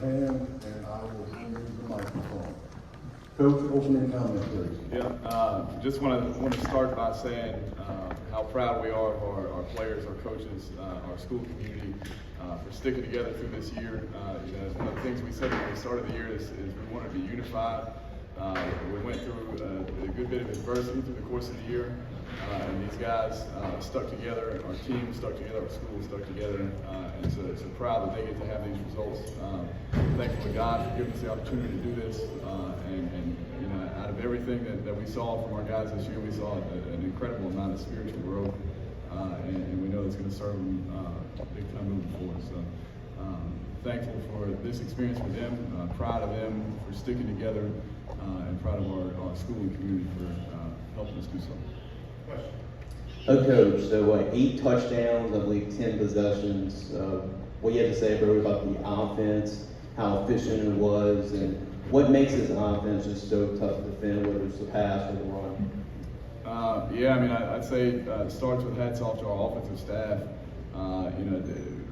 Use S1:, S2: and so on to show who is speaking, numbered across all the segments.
S1: hand, and I will hand you the microphone. Coach, opening comment, please.
S2: Yeah, just want to start by saying how proud we are of our players, our coaches, our school community for sticking together through this year. One of the things we said when we started the year is we wanted to be unified. We went through a good bit of adversity through the course of the year, and these guys stuck together. Our team stuck together. Our school stuck together, and so proud that they get to have these results. Thankful to God for giving us the opportunity to do this, and out of everything that we saw from our guys this year, we saw an incredible amount of spiritual growth, and we know it's going to serve them big time moving forward. So thankful for this experience for them, proud of them for sticking together, and proud of our school and community for helping us do so.
S3: Coach, so 8 touchdowns, I believe 10 possessions. What you have to say about the offense, how efficient it was, and what makes this offense just so tough to defend, whether it's the pass or the run?
S2: Yeah, I mean, I'd say it starts with hats off to our offensive staff.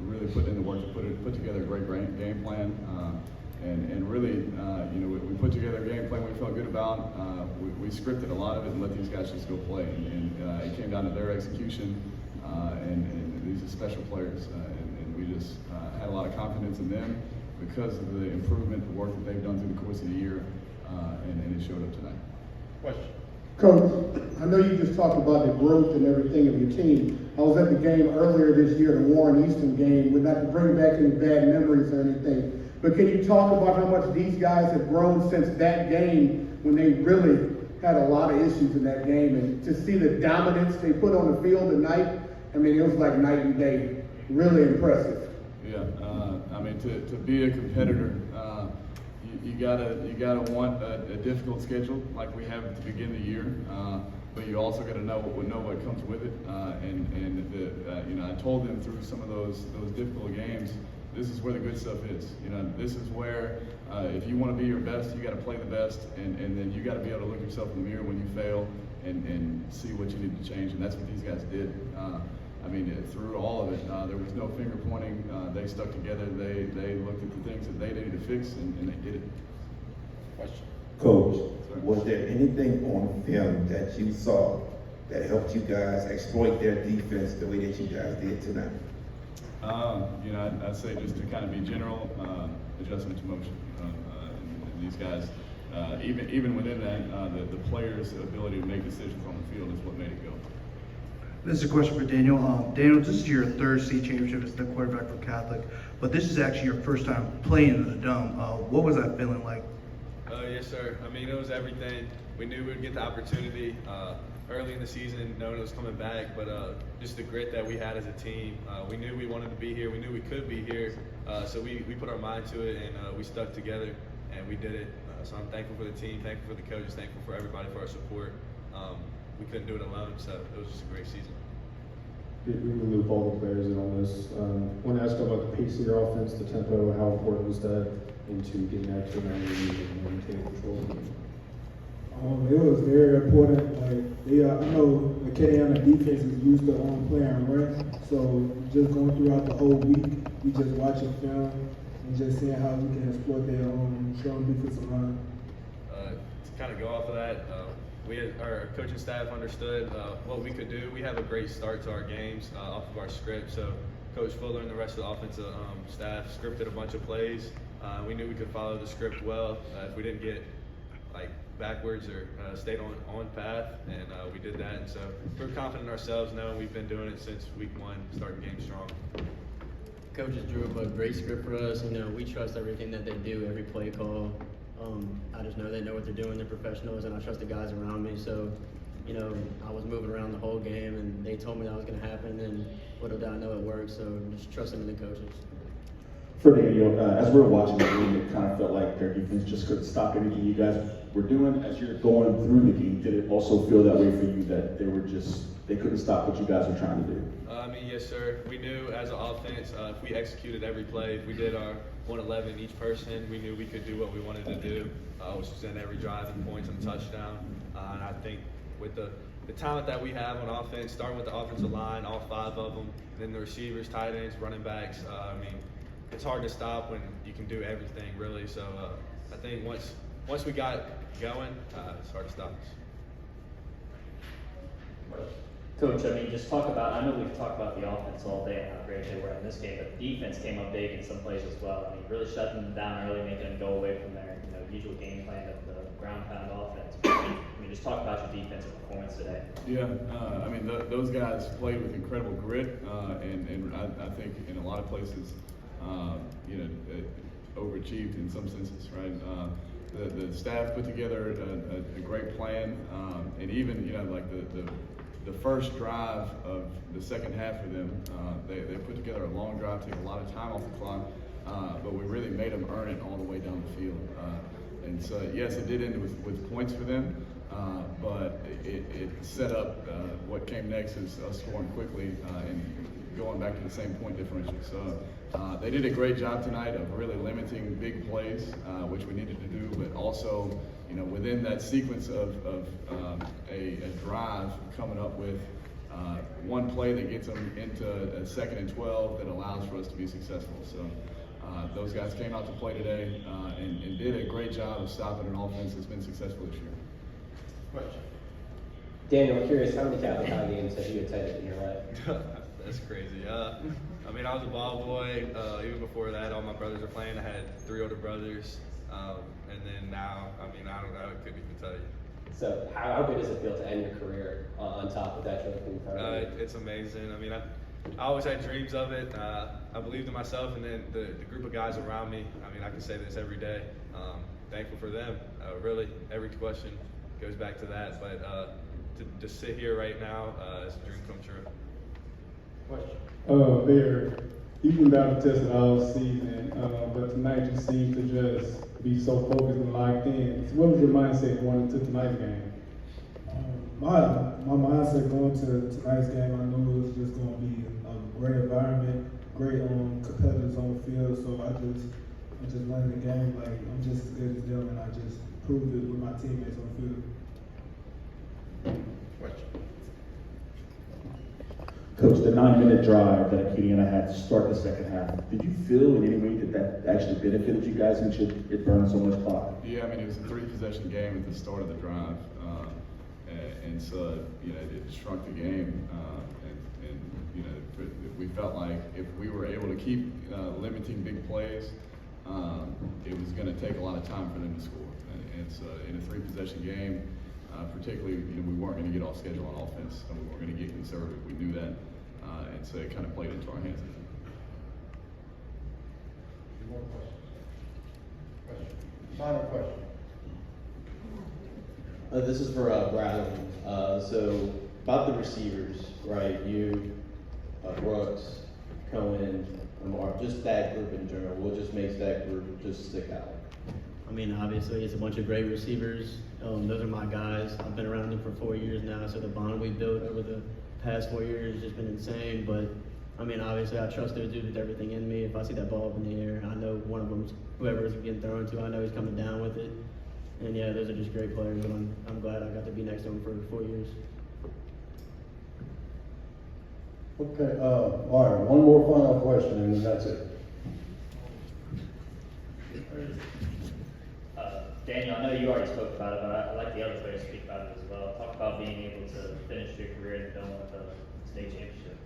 S2: Really putting in the work to put together a great game plan, and really, we put together a game plan we felt good about. We scripted a lot of it and let these guys just go play, and it came down to their execution. And these are special players, and we just had a lot of confidence in them because of the improvement, the work that they've done through the course of the year, and it showed up tonight.
S4: Question.
S1: Coach, I know you just talked about the growth and everything of your team. I was at the game earlier this year, the Warren Easton game, not to bring back any bad memories or anything, but can you talk about how much these guys have grown since that game when they really had a lot of issues in that game, and to see the dominance they put on the field tonight, I mean, it was like night and day. Really impressive.
S2: Yeah, I mean, to be a competitor, you gotta want a difficult schedule like we have at the beginning of the year, but you also gotta know what comes with it. I told them through some of those difficult games, this is where the good stuff is. This is where if you want to be your best, you got to play the best, and then you got to be able to look yourself in the mirror when you fail and see what you need to change, and that's what these guys did. Through all of it, there was no finger pointing. They stuck together. They looked at the things that they needed to fix, and they did it.
S4: Question.
S5: Coach, was there anything on film that you saw that helped you guys exploit their defense the way that you guys did tonight?
S2: I'd say just to kind of be general, adjustment to motion. And these guys, even within that, the players' ability to make decisions on the field is what made it go.
S6: This is a question for Daniel. Daniel, this is your third state championship as the quarterback for Catholic, but this is actually your first time playing in the Dome. What was that feeling like?
S7: Yes, sir. I mean, it was everything. We knew we'd get the opportunity early in the season, knowing it was coming back, but just the grit that we had as a team. We knew we wanted to be here. We knew we could be here. So we put our mind to it, and we stuck together, and we did it. So I'm thankful for the team, thankful for the coaches, thankful for everybody for our support. We couldn't do it alone, so it was just a great season.
S8: We will loop all the players in on this. I want to ask about the pace of your offense, the tempo, how important was that into getting that to 90 and maintaining control of the game?
S9: It was very important. I know Acadiana defense is used to playing run, so just going throughout the whole week, we just watching film and just seeing how we can exploit their strong defensive line.
S7: To kind of go off of that, our coaching staff understood what we could do. We have a great start to our games off of our script. So Coach Fuller and the rest of the offensive staff scripted a bunch of plays. We knew we could follow the script well if we didn't get backwards or stayed on path, and we did that. And so we're confident in ourselves, knowing we've been doing it since week 1, starting games strong.
S10: Coaches drew up a great script for us. We trust everything that they do, every play call. I just know they know what they're doing. They're professionals, and I trust the guys around me. So, I was moving around the whole game, and they told me that was going to happen, and little did I know it worked. So just trusting in the coaches.
S11: For Daniel, as we were watching the game, it kind of felt like their defense just couldn't stop anything you guys were doing. As you're going through the game, did it also feel that way for you, that they couldn't stop what you guys were trying to do?
S7: Yes, sir. We knew as an offense, if we executed every play, if we did our 111 each person, we knew we could do what we wanted to do, which was in every drive and points and touchdown. And I think with the talent that we have on offense, starting with the offensive line, all 5 of them, and then the receivers, tight ends, running backs, it's hard to stop when you can do everything really. So I think once we got going, it's hard to stop us.
S12: Coach, I mean, just talk about, I know we've talked about the offense all day and how great they were in this game, but the defense came up big in some plays as well. I mean, really shutting them down early, making them go away from their usual game plan of the ground pound offense. I mean, just talk about your defensive performance today.
S2: Yeah, I mean, those guys played with incredible grit, and I think in a lot of places, overachieved in some senses, right? The staff put together a great plan, and even, like the first drive of the second half for them, they put together a long drive, take a lot of time off the clock, but we really made them earn it all the way down the field. And so, yes, it did end with points for them, but it set up what came next is us scoring quickly and going back to the same point differential. So they did a great job tonight of really limiting big plays, which we needed to do, but also, within that sequence of a drive, coming up with one play that gets them into a 2nd and 12 that allows for us to be successful. So those guys came out to play today and did a great job of stopping an offense that's been successful this year.
S4: Question.
S13: Daniel, I'm curious, how many Catholic high games have you attended in your life?
S7: That's crazy. I mean, I was a ball boy. Even before that, all my brothers were playing. I had 3 older brothers. And then now, I mean, I don't know. I couldn't even tell you.
S13: So how good does it feel to end your career on top of that trophy?
S7: It's amazing. I mean, I always had dreams of it. I believed in myself, and then the group of guys around me. I mean, I can say this every day. Thankful for them. Really, every question goes back to that. But to sit here right now, it's a dream come true.
S4: Question.
S8: Bear, you've been battle tested all season, but tonight you seem to just be so focused and locked in. So what was your mindset going into tonight's game?
S9: My mindset going to tonight's game, I knew it was just going to be a great environment, great competitors on the field. So I just went in the game like I'm just as good as them, and I just proved it with my teammates on the field.
S4: Question.
S11: Coach, the 9-minute drive that Acadiana had to start the second half, did you feel in any way that actually benefited you guys and it burned so much clock?
S2: Yeah, I mean, it was a 3-possession game at the start of the drive, and so, it shrunk the game, and we felt like if we were able to keep limiting big plays, it was going to take a lot of time for them to score. And so in a 3-possession game, particularly, we weren't going to get off schedule on offense, and we weren't going to get conservative. We knew that, and so it kind of played into our hands.
S4: Any more questions? Question. Final question.
S3: This is for Bradley. So about the receivers, right? You, Brooks, Cohen, Amar, just that group in general. What just makes that group just stick out?
S10: I mean, obviously, it's a bunch of great receivers. Those are my guys. I've been around them for 4 years now, so the bond we built over the past 4 years has just been insane. But, I mean, obviously, I trust those dudes with everything in me. If I see that ball up in the air, I know one of them's whoever it's getting thrown to, I know he's coming down with it. And, yeah, those are just great players, and I'm glad I got to be next to them for 4 years.
S14: Okay, all right, one more final question, and then that's it.
S12: Daniel, I know you already spoke about it, but I'd like the other players to speak about it as well. Talk about being able to finish your career in film with a state championship.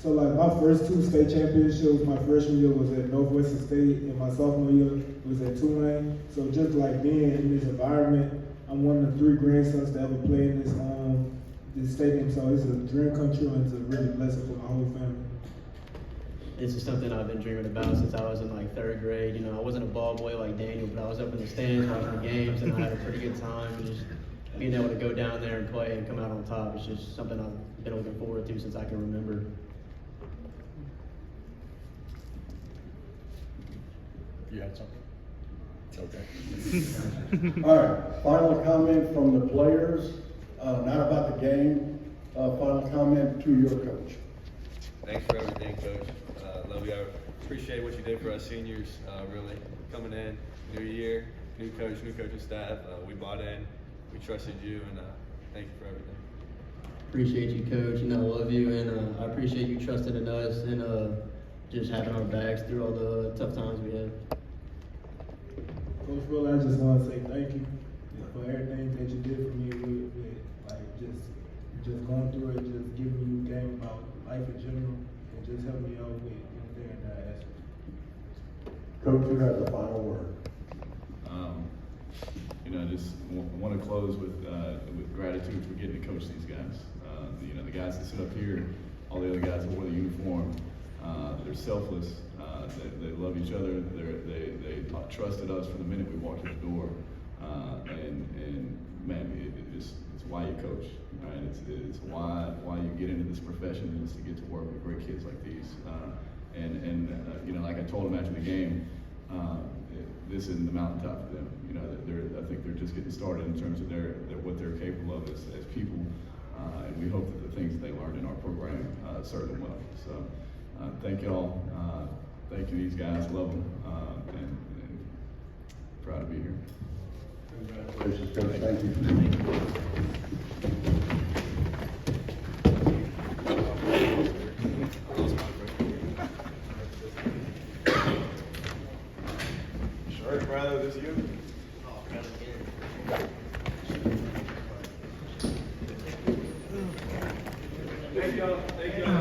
S9: So like my first 2 state championships, my freshman year was at Northwestern State, and my sophomore year was at Tulane. So just like being in this environment, I'm one of the 3 grandsons to ever play in this stadium. So it's a dream come true, and it's a really blessing for my whole family.
S10: It's just something I've been dreaming about since I was in like 3rd grade. I wasn't a ball boy like Daniel, but I was up in the stands watching the games, and I had a pretty good time. And just being able to go down there and play and come out on top is just something I've been looking forward to since I can remember.
S4: You had something? Okay.
S14: All right, final comment from the players, not about the game, final comment to your coach.
S7: Thanks for everything, Coach. Love you. I appreciate what you did for us seniors, really. Coming in, new year, new coaching staff. We bought in, we trusted you, and thank you for everything.
S10: Appreciate you, Coach, and I love you, and I appreciate you trusting in us, and just having our backs through all the tough times we had.
S9: Coach Fuller, I just want to say thank you for everything that you did for me with like just going through it, just giving me game about life in general, and just helping me out with anything that I asked.
S14: Coach, you have the final word.
S2: I just want to close with gratitude for getting to coach these guys. The guys that sit up here, all the other guys that wore the uniform, they're selfless. They love each other. They trusted us from the minute we walked in the door. And man, it's why you coach, right? It's why you get into this profession, is to get to work with great kids like these. Like I told them after the game, this isn't the mountaintop for them. I think they're just getting started in terms of what they're capable of as people, and we hope that the things that they learned in our program serve them well. So, thank you all. Thank you, these guys. Love them, and proud to be here.
S14: Congratulations, Coach. Thank you.
S2: Sure, brother, this you? Thank you.